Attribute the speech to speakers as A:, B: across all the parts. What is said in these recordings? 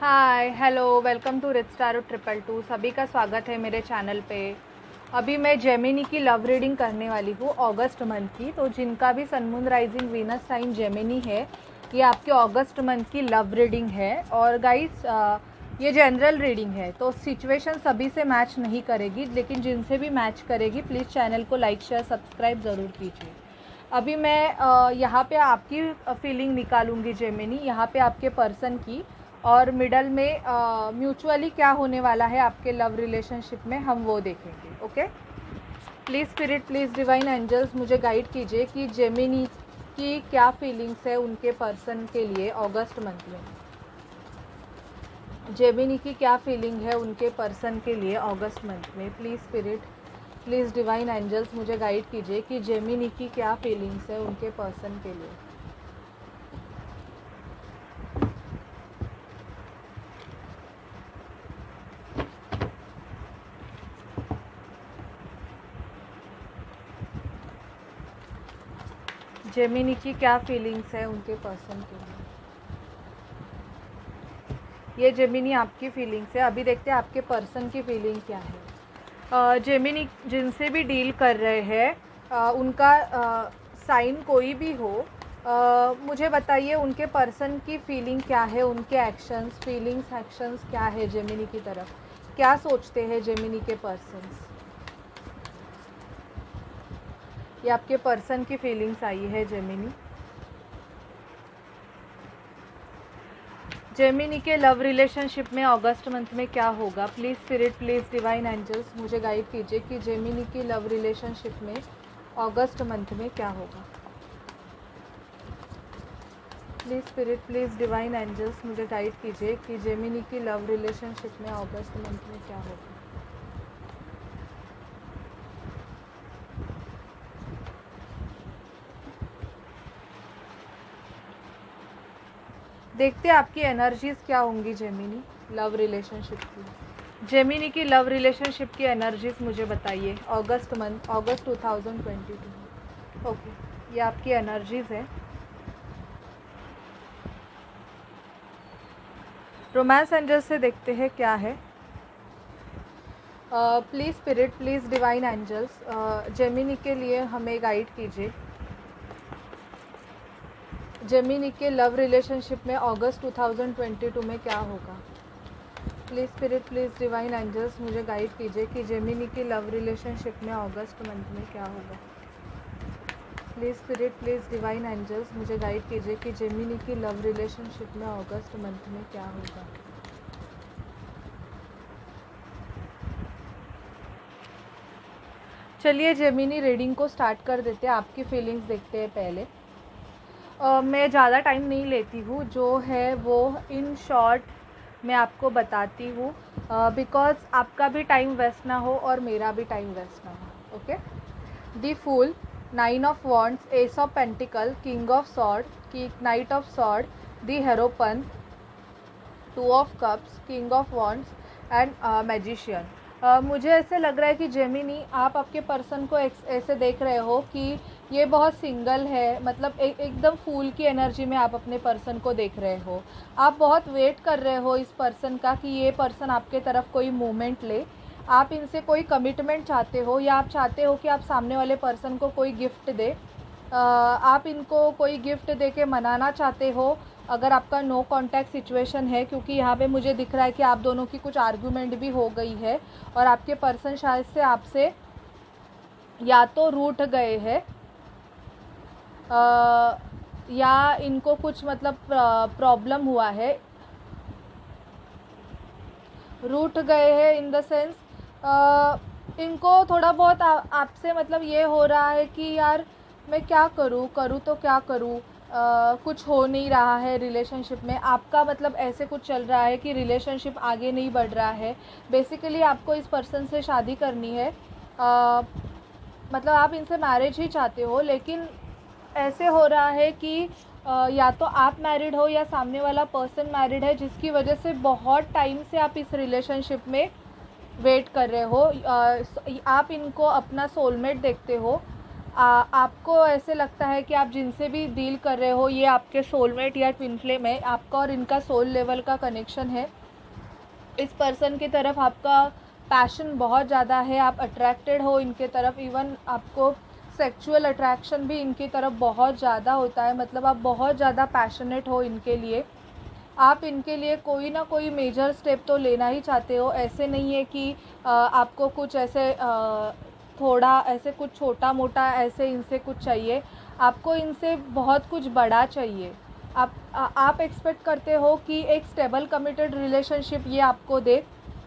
A: Hi hello welcome to rich star 222। सभी का स्वागत है मेरे चैनल पे। अभी मैं जेमिनी की लव रीडिंग करने वाली हूँ अगस्त मंथ की। तो जिनका भी sun moon rising Venus sign Gemini है, ये आपके अगस्त मंथ की लव रीडिंग है। और गाइस ये जनरल रीडिंग है, तो सिचुएशन सभी से मैच नहीं करेगी, लेकिन जिनसे भी मैच करेगी प्लीज़ चैनल को लाइक शेयर सब्सक्राइब ज़रूर कीजिए। अभी मैं यहाँ पे आपकी फीलिंग निकालूंगी जेमिनी, यहाँ पे आपके पर्सन की, और मिडल में म्यूचुअली क्या होने वाला है आपके लव रिलेशनशिप में, हम वो देखेंगे। Okay, please spirit, please divine angels मुझे गाइड कीजिए कि जेमिनी की क्या फीलिंग्स है उनके पर्सन के लिए अगस्त मंथ में। जेमिनी की क्या फीलिंग है उनके पर्सन के लिए अगस्त मंथ में। Please spirit, please divine angels मुझे गाइड कीजिए कि जेमिनी की क्या फीलिंग्स है उनके पर्सन के लिए। जेमिनी की क्या फीलिंग्स है उनके पर्सन के लिए। ये जेमिनी आपकी फीलिंग्स है। अभी देखते हैं आपके पर्सन की फीलिंग क्या है। जेमिनी जिनसे भी डील कर रहे हैं उनका साइन कोई भी हो, मुझे बताइए उनके पर्सन की फीलिंग क्या है, उनके एक्शंस, फीलिंग्स, एक्शंस क्या है जेमिनी की तरफ, क्या सोचते हैं जेमिनी के पर्सन्स। ये आपके पर्सन की फीलिंग्स आई है जेमिनी। जेमिनी के लव रिलेशनशिप में अगस्त मंथ में क्या होगा। Please spirit, please divine angels मुझे गाइड कीजिए कि जेमिनी की लव रिलेशनशिप में अगस्त मंथ में क्या होगा। Please spirit, please divine angels मुझे गाइड कीजिए कि जेमिनी की लव रिलेशनशिप में अगस्त मंथ में क्या होगा। देखते हैं आपकी एनर्जीज क्या होंगी जेमिनी लव रिलेशनशिप की। जेमिनी की लव रिलेशनशिप की एनर्जीज मुझे बताइए अगस्त मंथ, अगस्त 2022। ओके, ये आपकी एनर्जीज है। रोमांस एंजल से देखते हैं क्या है। Please spirit, please divine angels Gemini के लिए हमें गाइड कीजिए। जेमिनी के लव रिलेशनशिप में अगस्त 2022 में क्या होगा। Please spirit, please divine angels मुझे गाइड कीजिए कि जेमिनी की लव रिलेशनशिप में अगस्त मंथ में क्या होगा। Please spirit, please divine angels मुझे गाइड कीजिए कि जेमिनी की लव रिलेशनशिप में अगस्त मंथ में क्या होगा। चलिए जेमिनी रीडिंग को स्टार्ट कर देते हैं, आपकी फीलिंग्स देखते हैं पहले। मैं ज़्यादा टाइम नहीं लेती हूँ, जो है वो इन शॉर्ट मैं आपको बताती हूँ, बिकॉज़ आपका भी टाइम वेस्ट ना हो और मेरा भी टाइम वेस्ट ना हो। Okay, the fool, 9 of wands, ace of pentacles, king of sword, knight of sword, the hierophant, 2 of cups, king of wands and magician. मुझे ऐसे लग रहा है कि जेमिनी आप आपके पर्सन को ऐसे देख रहे हो कि ये बहुत सिंगल है, मतलब एकदम फूल की एनर्जी में आप अपने पर्सन को देख रहे हो। आप बहुत वेट कर रहे हो इस पर्सन का कि ये पर्सन आपके तरफ कोई मूवमेंट ले, आप इनसे कोई कमिटमेंट चाहते हो, या आप चाहते हो कि आप सामने वाले पर्सन को कोई गिफ्ट दे, आप इनको कोई गिफ्ट दे के मनाना चाहते हो अगर आपका नो कांटेक्ट सिचुएशन है, क्योंकि यहाँ पे मुझे दिख रहा है कि आप दोनों की कुछ आर्गुमेंट भी हो गई है और आपके पर्सन शायद से आपसे या तो रूठ गए हैं या इनको कुछ मतलब प्रॉब्लम हुआ है, रूठ गए हैं इन द सेंस इनको थोड़ा बहुत आपसे मतलब ये हो रहा है कि यार मैं क्या करूँ तो क्या करूँ, कुछ हो नहीं रहा है रिलेशनशिप में। आपका मतलब ऐसे कुछ चल रहा है कि रिलेशनशिप आगे नहीं बढ़ रहा है। बेसिकली आपको इस पर्सन से शादी करनी है, मतलब आप इनसे मैरिज ही चाहते हो, लेकिन ऐसे हो रहा है कि या तो आप मैरिड हो या सामने वाला पर्सन मैरिड है, जिसकी वजह से बहुत टाइम से आप इस रिलेशनशिप में वेट कर रहे हो। आप इनको अपना सोलमेट देखते हो, आपको ऐसे लगता है कि आप जिनसे भी डील कर रहे हो ये आपके सोलमेट या ट्विन फ्लेम है, आपका और इनका सोल लेवल का कनेक्शन है। इस पर्सन की तरफ आपका पैशन बहुत ज़्यादा है, आप अट्रैक्टेड हो इनके तरफ, इवन आपको सेक्सुअल अट्रैक्शन भी इनकी तरफ बहुत ज़्यादा होता है, मतलब आप बहुत ज़्यादा पैशनेट हो इनके लिए। आप इनके लिए कोई ना कोई मेजर स्टेप तो लेना ही चाहते हो। ऐसे नहीं है कि आपको कुछ ऐसे थोड़ा ऐसे कुछ छोटा मोटा ऐसे इनसे कुछ चाहिए, आपको इनसे बहुत कुछ बड़ा चाहिए। आप एक्सपेक्ट करते हो कि एक स्टेबल कमिटेड रिलेशनशिप ये आपको दे।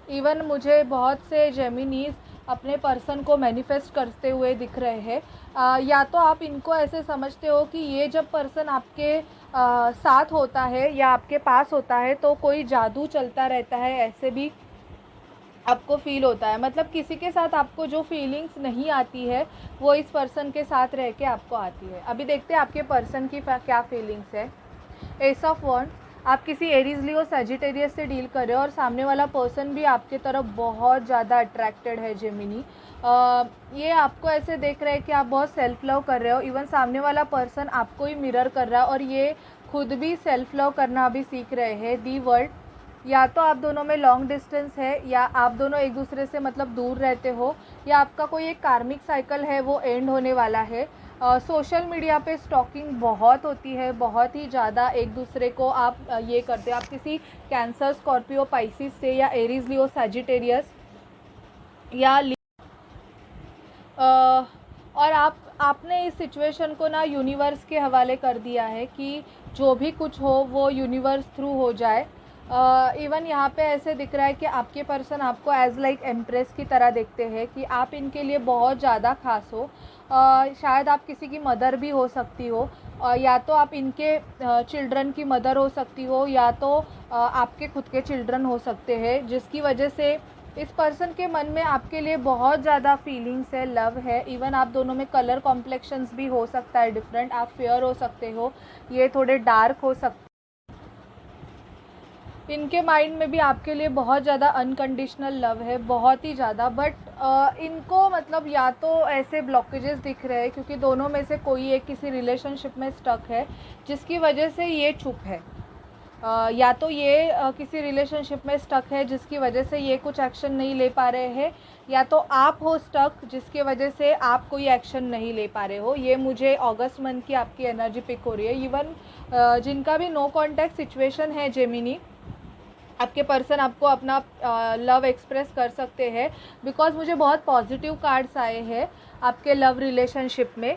A: इवन मुझे बहुत से जेमिनीज़ अपने पर्सन को मैनिफेस्ट करते हुए दिख रहे हैं। या तो आप इनको ऐसे समझते हो कि ये जब पर्सन आपके साथ होता है या आपके पास होता है तो कोई जादू चलता रहता है, ऐसे भी आपको फ़ील होता है। मतलब किसी के साथ आपको जो फीलिंग्स नहीं आती है वो इस पर्सन के साथ रह के आपको आती है। अभी देखते हैं आपके पर्सन की क्या फीलिंग्स है। एस ऑफ वॉन्ड्स, आप किसी एरीज लियो सजिटेरियस से डील कर रहे हो और सामने वाला पर्सन भी आपके तरफ बहुत ज़्यादा अट्रैक्टेड है जेमिनी। ये आपको ऐसे देख रहे हैं कि आप बहुत सेल्फ लव कर रहे हो, इवन सामने वाला पर्सन आपको ही मिरर कर रहा है और ये खुद भी सेल्फ लव करना अभी सीख रहे हैं। दी वर्ल्ड, या तो आप दोनों में लॉन्ग डिस्टेंस है या आप दोनों एक दूसरे से मतलब दूर रहते हो, या आपका कोई एक कार्मिक साइकिल है वो एंड होने वाला है। सोशल मीडिया पे स्टॉकिंग बहुत होती है, बहुत ही ज़्यादा एक दूसरे को आप ये करते हो। आप किसी कैंसर, स्कॉर्पियो, पाइसिस से या एरीज लियो सजिटेरियस या और आपने इस सिचुएशन को ना यूनिवर्स के हवाले कर दिया है कि जो भी कुछ हो वो यूनिवर्स थ्रू हो जाए। इवन यहाँ पे ऐसे दिख रहा है कि आपके पर्सन आपको एज लाइक एम्प्रेस की तरह देखते हैं कि आप इनके लिए बहुत ज़्यादा खास हो। शायद आप किसी की मदर भी हो सकती हो, या तो आप इनके चिल्ड्रन की मदर हो सकती हो, या तो आपके खुद के चिल्ड्रन हो सकते हैं, जिसकी वजह से इस पर्सन के मन में आपके लिए बहुत ज़्यादा फीलिंग्स है, लव है। इवन आप दोनों में कलर कॉम्प्लेक्शंस भी हो सकता है डिफरेंट, आप फेयर हो सकते हो, ये थोड़े डार्क हो सकते। इनके माइंड में भी आपके लिए बहुत ज़्यादा अनकंडीशनल लव है, बहुत ही ज़्यादा। बट इनको मतलब या तो ऐसे ब्लॉकेजेस दिख रहे हैं क्योंकि दोनों में से कोई एक किसी रिलेशनशिप में स्टक है जिसकी वजह से ये चुप है। या तो ये किसी रिलेशनशिप में स्टक है जिसकी वजह से ये कुछ एक्शन नहीं ले पा रहे हैं, या तो आप हो स्टक जिसके वजह से आप कोई एक्शन नहीं ले पा रहे हो। ये मुझे अगस्त मंथ की आपकी एनर्जी पिक हो रही है। इवन जिनका भी नो कॉन्टैक्ट सिचुएशन है जेमिनी, आपके पर्सन आपको अपना लव एक्सप्रेस कर सकते हैं, बिकॉज मुझे बहुत पॉजिटिव कार्ड्स आए हैं आपके लव रिलेशनशिप में।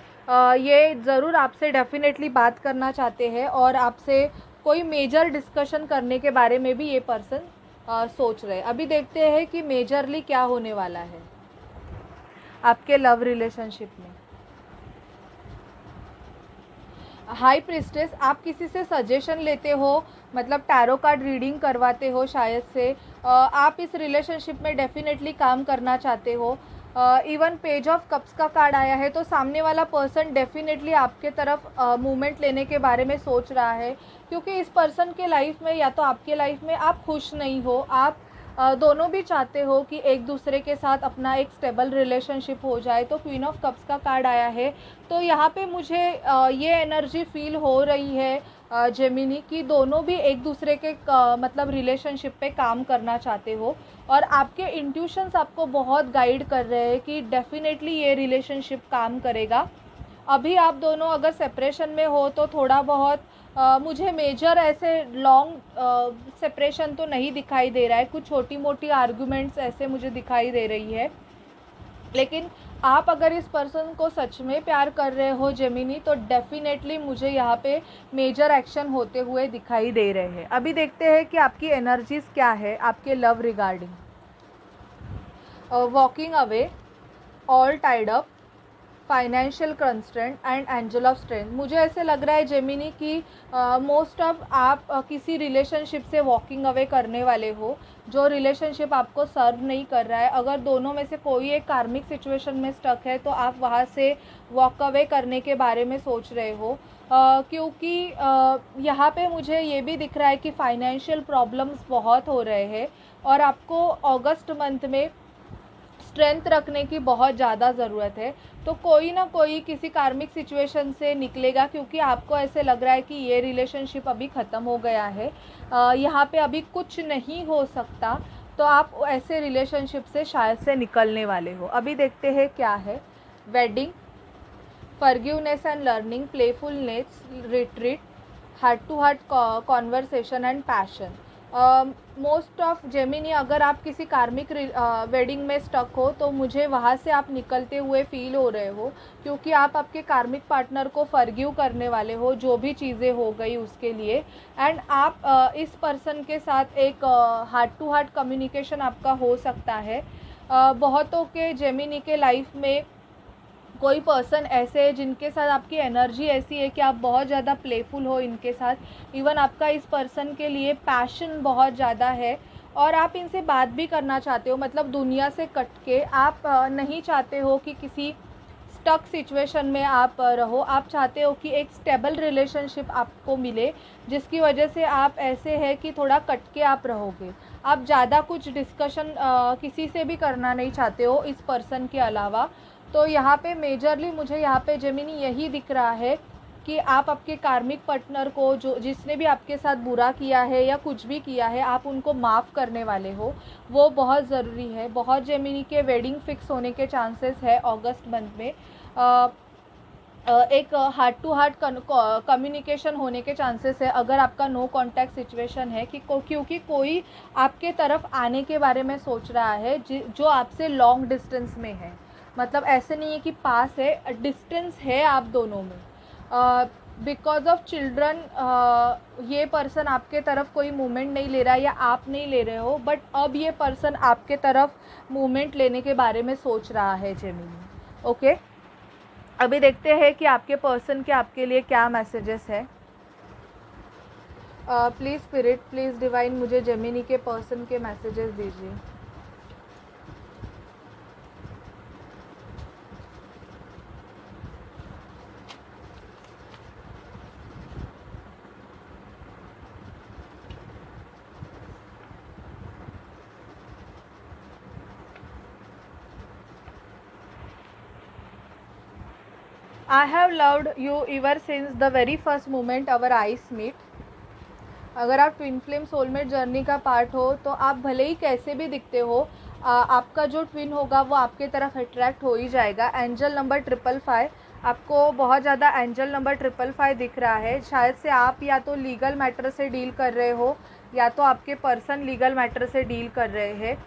A: ये ज़रूर आपसे डेफिनेटली बात करना चाहते हैं और आपसे कोई मेजर डिस्कशन करने के बारे में भी ये पर्सन सोच रहे हैं। अभी देखते हैं कि मेजरली क्या होने वाला है आपके लव रिलेशनशिप में। हाई प्रिस्टेस, आप किसी से सजेशन लेते हो, मतलब टैरो कार्ड रीडिंग करवाते हो शायद से। आप इस रिलेशनशिप में डेफिनेटली काम करना चाहते हो। इवन पेज ऑफ कप्स का कार्ड आया है, तो सामने वाला पर्सन डेफिनेटली आपके तरफ मूवमेंट लेने के बारे में सोच रहा है, क्योंकि इस पर्सन के लाइफ में या तो आपके लाइफ में आप खुश नहीं हो। आप दोनों भी चाहते हो कि एक दूसरे के साथ अपना एक स्टेबल रिलेशनशिप हो जाए। तो क्वीन ऑफ कप्स का कार्ड आया है, तो यहाँ पे मुझे ये एनर्जी फील हो रही है जेमिनी कि दोनों भी एक दूसरे के मतलब रिलेशनशिप पे काम करना चाहते हो, और आपके इंट्यूशंस आपको बहुत गाइड कर रहे हैं कि डेफिनेटली ये रिलेशनशिप काम करेगा। अभी आप दोनों अगर सेपरेशन में हो तो थोड़ा बहुत मुझे मेजर ऐसे लॉन्ग सेपरेशन तो नहीं दिखाई दे रहा है, कुछ छोटी मोटी आर्गुमेंट्स ऐसे मुझे दिखाई दे रही है। लेकिन आप अगर इस पर्सन को सच में प्यार कर रहे हो जेमिनी, तो डेफिनेटली मुझे यहाँ पे मेजर एक्शन होते हुए दिखाई दे रहे हैं। अभी देखते हैं कि आपकी एनर्जीज क्या है आपके love regarding. Walking away, all tied up, financial constraint and angel of strength. मुझे ऐसे लग रहा है जेमिनी कि मोस्ट ऑफ आप किसी रिलेशनशिप से वॉकिंग अवे करने वाले हो, जो रिलेशनशिप आपको सर्व नहीं कर रहा है। अगर दोनों में से कोई एक कार्मिक सिचुएशन में स्टक है तो आप वहाँ से वॉक अवे करने के बारे में सोच रहे हो, क्योंकि यहाँ पे मुझे ये भी दिख रहा है कि फाइनेंशियल प्रॉब्लम्स बहुत हो रहे हैं और आपको अगस्त मंथ में स्ट्रेंथ रखने की बहुत ज़्यादा ज़रूरत है। तो कोई ना कोई किसी कार्मिक सिचुएशन से निकलेगा, क्योंकि आपको ऐसे लग रहा है कि ये रिलेशनशिप अभी ख़त्म हो गया है, यहाँ पे अभी कुछ नहीं हो सकता, तो आप ऐसे रिलेशनशिप से शायद से निकलने वाले हो। अभी देखते हैं क्या है। Wedding, forgiveness and learning, playfulness, retreat, heart to heart conversation and passion. Most of Gemini, अगर आप किसी कार्मिक वेडिंग में स्टक हो तो मुझे वहाँ से आप निकलते हुए फील हो रहे हो, क्योंकि आप आपके कार्मिक पार्टनर को फॉरगिव करने वाले हो जो भी चीज़ें हो गई उसके लिए। एंड आप इस पर्सन के साथ एक हार्ट टू हार्ट कम्युनिकेशन आपका हो सकता है। बहुतों के जेमिनी के लाइफ में कोई पर्सन ऐसे है जिनके साथ आपकी एनर्जी ऐसी है कि आप बहुत ज़्यादा प्लेफुल हो इनके साथ। इवन आपका इस पर्सन के लिए पैशन बहुत ज़्यादा है और आप इनसे बात भी करना चाहते हो, मतलब दुनिया से कट के। आप नहीं चाहते हो कि किसी स्टक सिचुएशन में आप रहो, आप चाहते हो कि एक स्टेबल रिलेशनशिप आपको मिले, जिसकी वजह से आप ऐसे है कि थोड़ा कट के आप रहोगे। आप ज़्यादा कुछ डिस्कशन किसी से भी करना नहीं चाहते हो इस पर्सन के अलावा। तो यहाँ पे मेजरली मुझे यहाँ पे जेमिनी यही दिख रहा है कि आप आपके कार्मिक पार्टनर को, जो जिसने भी आपके साथ बुरा किया है या कुछ भी किया है, आप उनको माफ़ करने वाले हो। वो बहुत ज़रूरी है। बहुत जेमिनी के वेडिंग फिक्स होने के चांसेस है अगस्त मंथ में। एक हार्ट टू हार्ट कम्युनिकेशन होने के चांसेस है अगर आपका नो कांटेक्ट सिचुएशन है, कि क्योंकि कोई आपके तरफ आने के बारे में सोच रहा है जो आपसे लॉन्ग डिस्टेंस में है। मतलब ऐसे नहीं है कि पास है, डिस्टेंस है आप दोनों में। बिकॉज ऑफ चिल्ड्रन ये पर्सन आपके तरफ कोई मूवमेंट नहीं ले रहा है या आप नहीं ले रहे हो, बट अब ये पर्सन आपके तरफ मूवमेंट लेने के बारे में सोच रहा है जेमिनी। ओके, अभी देखते हैं कि आपके पर्सन के आपके लिए क्या मैसेजेस है। प्लीज़ स्पिरिट, प्लीज़ डिवाइन, मुझे जेमिनी के पर्सन के मैसेजेस दीजिए। I have loved you ever since the very first moment our eyes meet. अगर आप ट्विन फ्लेम सोलमेट जर्नी का पार्ट हो तो आप भले ही कैसे भी दिखते हो, आपका जो ट्विन होगा वो आपके तरफ अट्रैक्ट हो ही जाएगा। एंजल नंबर 555, आपको बहुत ज़्यादा एंजल नंबर 555 दिख रहा है। शायद से आप या तो लीगल मैटर से डील कर रहे हो या तो आपके पर्सन लीगल मैटर से डील कर रहे हैं।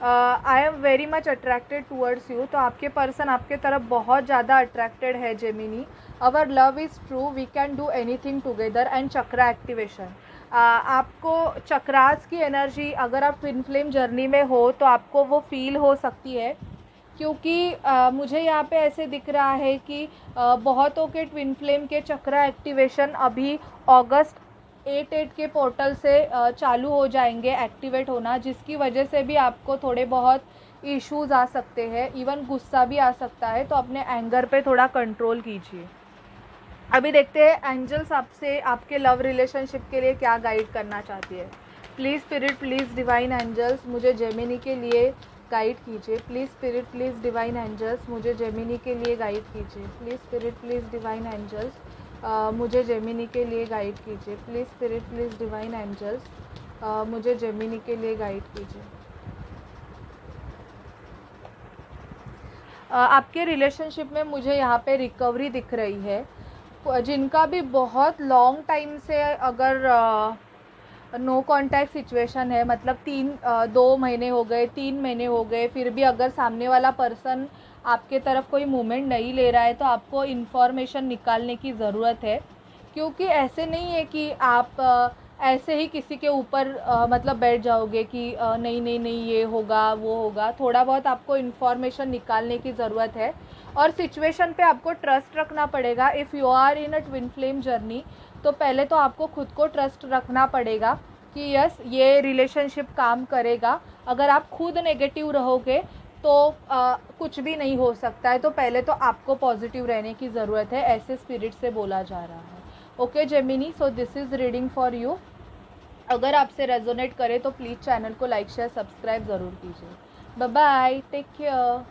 A: I am very much attracted towards you, तो आपके पर्सन आपके तरफ बहुत ज़्यादा अट्रैक्टेड है Gemini. Our love is true, we can do anything together and chakra activation. आपको चक्रास की एनर्जी, अगर आप ट्विन फ्लेम जर्नी में हो तो आपको वो फील हो सकती है, क्योंकि मुझे यहाँ पे ऐसे दिख रहा है कि बहुतों के ट्विन फ्लेम के चक्रा एक्टिवेशन अभी अगस्त 8 के पोर्टल से चालू हो जाएंगे एक्टिवेट होना, जिसकी वजह से भी आपको थोड़े बहुत इश्यूज़ आ सकते हैं, इवन गुस्सा भी आ सकता है। तो अपने एंगर पे थोड़ा कंट्रोल कीजिए। अभी देखते हैं एंजल्स आपसे आपके लव रिलेशनशिप के लिए क्या गाइड करना चाहती है। Please spirit, please divine angels, मुझे जेमिनी के लिए गाइड कीजिए। Please spirit, please divine angels, मुझे जेमिनी के लिए गाइड कीजिए। Please spirit, please divine angels, मुझे जेमिनी के लिए गाइड कीजिए। Please spirit, please divine angels, मुझे जेमिनी के लिए गाइड कीजिए। आपके रिलेशनशिप में मुझे यहाँ पे रिकवरी दिख रही है। जिनका भी बहुत लॉन्ग टाइम से अगर नो कांटेक्ट सिचुएशन है, मतलब 2 महीने हो गए, 3 महीने हो गए, फिर भी अगर सामने वाला पर्सन आपके तरफ कोई मूवमेंट नहीं ले रहा है, तो आपको इन्फॉर्मेशन निकालने की ज़रूरत है। क्योंकि ऐसे नहीं है कि आप ऐसे ही किसी के ऊपर मतलब बैठ जाओगे कि नहीं नहीं नहीं ये होगा वो होगा। थोड़ा बहुत आपको इन्फॉर्मेशन निकालने की ज़रूरत है और सिचुएशन पे आपको ट्रस्ट रखना पड़ेगा। If you are in a twin flame journey, तो पहले तो आपको खुद को ट्रस्ट रखना पड़ेगा कि यस, ये रिलेशनशिप काम करेगा। अगर आप खुद नेगेटिव रहोगे तो कुछ भी नहीं हो सकता है। तो पहले तो आपको पॉजिटिव रहने की ज़रूरत है, ऐसे स्पिरिट से बोला जा रहा है। Okay Gemini, so this is reading for you. अगर आपसे रेजोनेट करे तो प्लीज़ चैनल को लाइक शेयर सब्सक्राइब ज़रूर कीजिए। Bye bye, take care.